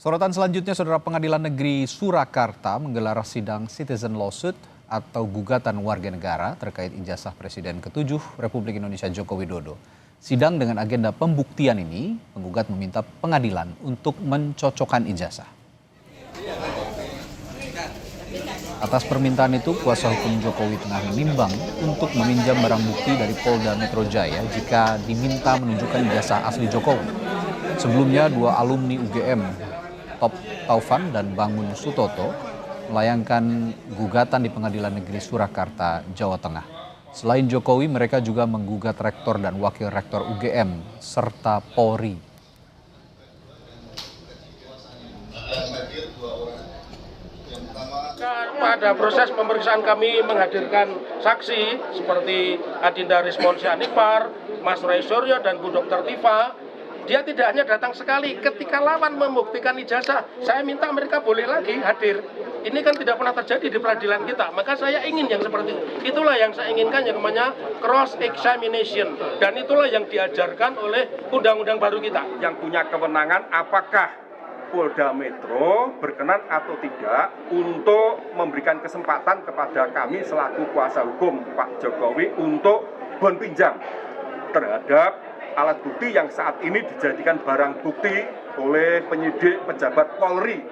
Sorotan selanjutnya, Saudara, Pengadilan Negeri Surakarta menggelar sidang citizen lawsuit atau gugatan warga negara terkait ijazah Presiden ke-7 Republik Indonesia Joko Widodo. Sidang dengan agenda pembuktian ini, penggugat meminta pengadilan untuk mencocokkan ijazah. Atas permintaan itu, kuasa hukum Jokowi tengah menimbang untuk meminjam barang bukti dari Polda Metro Jaya jika diminta menunjukkan ijazah asli Jokowi. Sebelumnya, dua alumni UGM, Top Taufan dan Bangun Sutoto, melayangkan gugatan di Pengadilan Negeri Surakarta, Jawa Tengah. Selain Jokowi, mereka juga menggugat rektor dan wakil rektor UGM serta Polri. Pada proses pemeriksaan kami menghadirkan saksi seperti Adinda Rismon Syanipar, Mas Roy Suryo, dan Bu Dr. Tifa. Dia tidak hanya datang sekali, ketika lawan membuktikan ijazah, saya minta mereka boleh lagi hadir. Ini kan tidak pernah terjadi di peradilan kita, maka saya ingin yang seperti itu. Itulah yang saya inginkan, yang namanya cross examination, dan itulah yang diajarkan oleh undang-undang baru kita. Yang punya kewenangan apakah Polda Metro berkenan atau tidak untuk memberikan kesempatan kepada kami selaku kuasa hukum Pak Jokowi untuk bon pinjam terhadap alat bukti yang saat ini dijadikan barang bukti oleh penyidik pejabat Polri.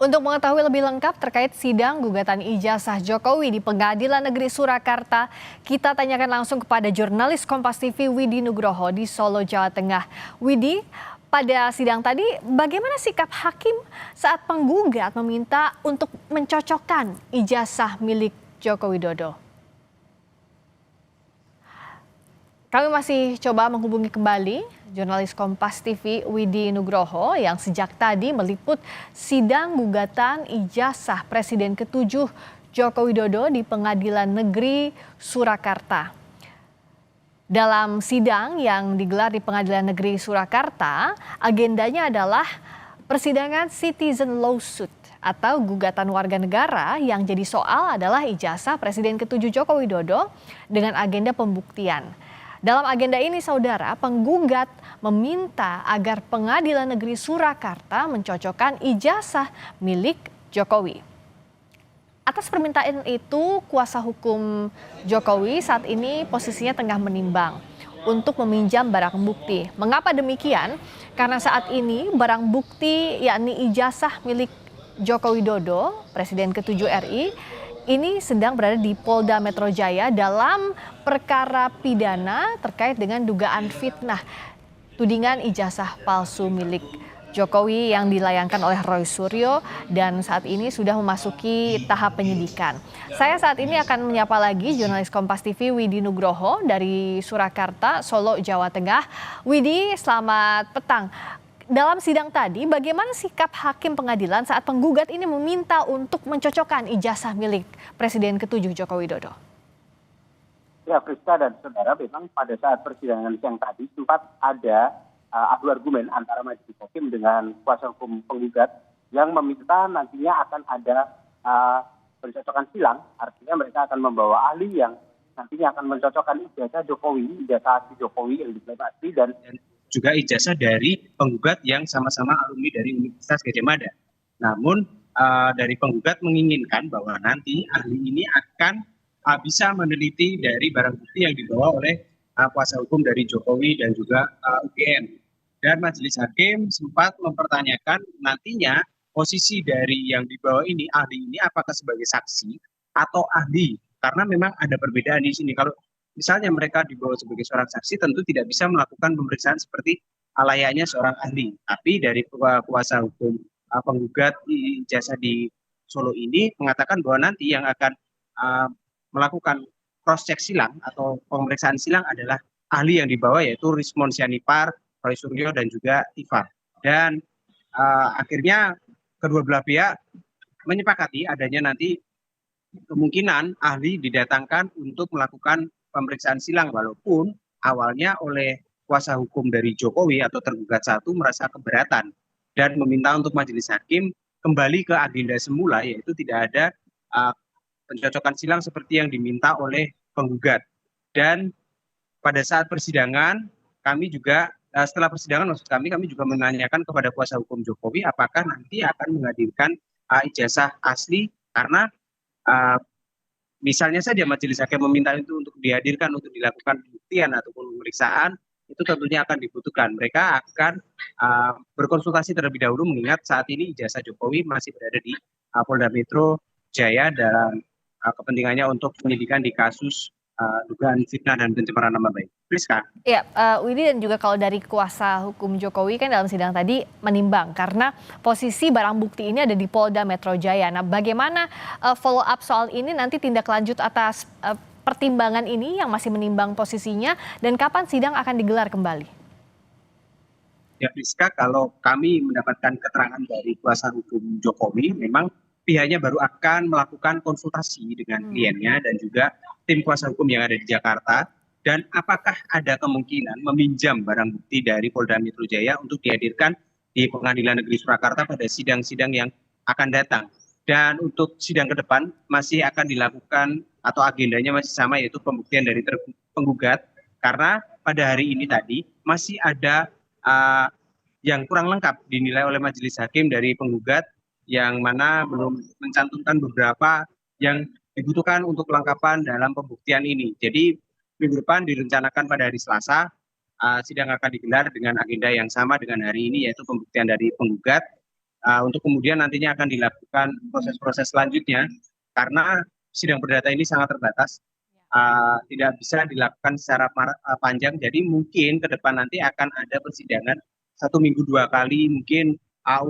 Untuk mengetahui lebih lengkap terkait sidang gugatan ijazah Jokowi di Pengadilan Negeri Surakarta, kita tanyakan langsung kepada jurnalis Kompas TV Widi Nugroho di Solo, Jawa Tengah. Widi, pada sidang tadi bagaimana sikap hakim saat penggugat meminta untuk mencocokkan ijazah milik Joko Widodo? Kami masih coba menghubungi kembali jurnalis Kompas TV Widi Nugroho yang sejak tadi meliput sidang gugatan ijazah Presiden ke-7 Joko Widodo di Pengadilan Negeri Surakarta. Dalam sidang yang digelar di Pengadilan Negeri Surakarta, agendanya adalah persidangan citizen lawsuit atau gugatan warga negara. Yang jadi soal adalah ijazah Presiden ke-7 Joko Widodo dengan agenda pembuktian. Dalam agenda ini, saudara, penggugat meminta agar Pengadilan Negeri Surakarta mencocokkan ijazah milik Jokowi. Atas permintaan itu, kuasa hukum Jokowi saat ini posisinya tengah menimbang untuk meminjam barang bukti. Mengapa demikian? Karena saat ini barang bukti yakni ijazah milik Joko Widodo, Presiden ke-7 RI, ini sedang berada di Polda Metro Jaya dalam perkara pidana terkait dengan dugaan fitnah tudingan ijazah palsu milik Jokowi yang dilayangkan oleh Roy Suryo dan saat ini sudah memasuki tahap penyidikan. Saya saat ini akan menyapa lagi jurnalis Kompas TV Widi Nugroho dari Surakarta, Solo, Jawa Tengah. Widi, selamat petang. Dalam sidang tadi, bagaimana sikap hakim pengadilan saat penggugat ini meminta untuk mencocokkan ijazah milik Presiden ke-7 Joko Widodo? Ya, Friska dan saudara, memang pada saat persidangan yang tadi sempat ada adu argumen antara majelis hakim dengan kuasa hukum penggugat yang meminta nantinya akan ada pencocokan silang, artinya mereka akan membawa ahli yang nantinya akan mencocokkan ijazah Jokowi, ijazah asli Jokowi yang diklaim asli dan juga ijazah dari penggugat yang sama-sama alumni dari Universitas Gadjah Mada. Namun dari penggugat menginginkan bahwa nanti ahli ini akan bisa meneliti dari barang bukti yang dibawa oleh kuasa hukum dari Jokowi dan juga UGM. Dan majelis hakim sempat mempertanyakan nantinya posisi dari yang dibawa ini, ahli ini apakah sebagai saksi atau ahli. Karena memang ada perbedaan di sini. Kalau misalnya mereka dibawa sebagai seorang saksi, tentu tidak bisa melakukan pemeriksaan seperti layaknya seorang ahli. Tapi dari kuasa hukum penggugat ijazah di Solo ini mengatakan bahwa nanti yang akan melakukan cross check silang atau pemeriksaan silang adalah ahli yang dibawa, yaitu Rismon Syanipar, Roy Suryo, dan juga Tifa. Dan akhirnya kedua belah pihak menyepakati adanya nanti kemungkinan ahli didatangkan untuk melakukan pemeriksaan silang, walaupun awalnya oleh kuasa hukum dari Jokowi atau tergugat satu merasa keberatan dan meminta untuk majelis hakim kembali ke agenda semula, yaitu tidak ada pencocokan silang seperti yang diminta oleh penggugat. Dan pada saat persidangan kami juga setelah persidangan maksud kami juga menanyakan kepada kuasa hukum Jokowi apakah nanti akan menghadirkan ijazah asli karena misalnya saja majelis hakim meminta itu untuk dihadirkan untuk dilakukan pembuktian ataupun pemeriksaan, itu tentunya akan dibutuhkan. Mereka akan berkonsultasi terlebih dahulu mengingat saat ini ijazah Jokowi masih berada di Polda Metro Jaya dalam kepentingannya untuk penyidikan di kasus dugaan fitnah dan pencemaran nama baik. Priska. Ya, Widi dan juga kalau dari kuasa hukum Jokowi kan dalam sidang tadi menimbang karena posisi barang bukti ini ada di Polda Metro Jaya. Nah, bagaimana follow up soal ini nanti tindak lanjut atas pertimbangan ini yang masih menimbang posisinya dan kapan sidang akan digelar kembali? Ya, Priska, kalau kami mendapatkan keterangan dari kuasa hukum Jokowi, memang pihaknya baru akan melakukan konsultasi dengan kliennya dan juga tim kuasa hukum yang ada di Jakarta. Dan apakah ada kemungkinan meminjam barang bukti dari Polda Metro Jaya untuk dihadirkan di Pengadilan Negeri Surakarta pada sidang-sidang yang akan datang. Dan untuk sidang ke depan masih akan dilakukan atau agendanya masih sama yaitu pembuktian dari penggugat. Karena pada hari ini tadi masih ada yang kurang lengkap dinilai oleh majelis hakim dari penggugat yang mana belum mencantumkan beberapa yang dibutuhkan untuk kelengkapan dalam pembuktian ini. Jadi minggu depan direncanakan pada hari Selasa sidang akan digelar dengan agenda yang sama dengan hari ini yaitu pembuktian dari penggugat untuk kemudian nantinya akan dilakukan proses-proses selanjutnya karena sidang perdata ini sangat terbatas tidak bisa dilakukan secara panjang jadi mungkin ke depan nanti akan ada persidangan 1 minggu 2 kali mungkin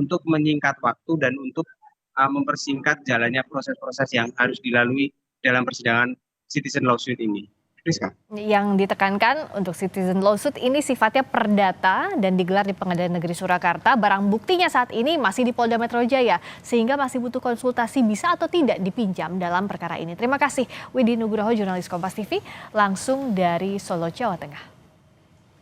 untuk menyingkat waktu dan untuk mempersingkat jalannya proses-proses yang harus dilalui dalam persidangan citizen lawsuit ini. Rizka. Yang ditekankan untuk citizen lawsuit ini sifatnya perdata dan digelar di Pengadilan Negeri Surakarta. Barang buktinya saat ini masih di Polda Metro Jaya sehingga masih butuh konsultasi bisa atau tidak dipinjam dalam perkara ini. Terima kasih Widi Nugroho, jurnalis Kompas TV langsung dari Solo, Jawa Tengah.